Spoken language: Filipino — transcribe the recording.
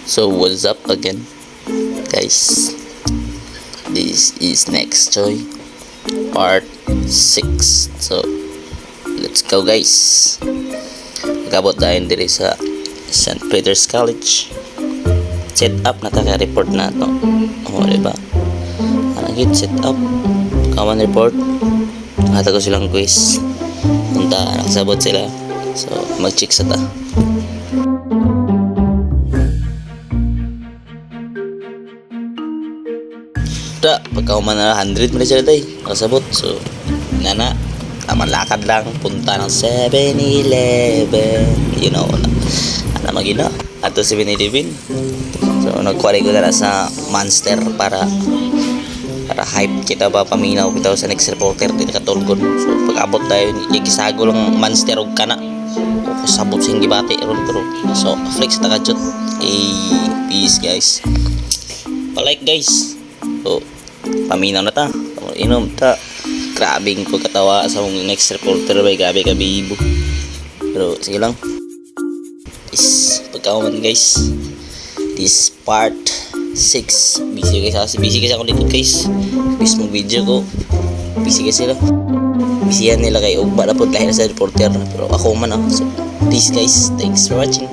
So what's up again, guys? This is Next Joy part 6. So let's go, guys. Magabot tayo diri sa St. Peter's College. Set up na ta, report na to. Diba? Anagit set up common report. Hata ko silang quiz. Punta, nakasabot sila. So mag-check sa ta. Pagkauman na 100 mo na sila tayo nakasabot. So nana taman lakad lang punta ng 7-Eleven, you know na magina ato 7-Eleven. So nagkwari ko na sa Monster para hype kita ba paminaw kita sa next reporter din katulgon. So pag abot tayo ikisago lang Monster og kana o sabot sing gibati ron pero so flex ta kadjot. Peace, guys. Pa-like, guys. So paminaw na ta, inom ta. Grabing pagkatawa sa mong next reporter bay, grabe ka bibo. Pero sige lang, is pagkauman, guys. This part 6. Busy kasi ako dito, guys. Bis mo video ko, busy kasi sila. Busy yan nila kay ugba na po lahi na sa reporter. Pero ako man so peace, guys. Thanks for watching.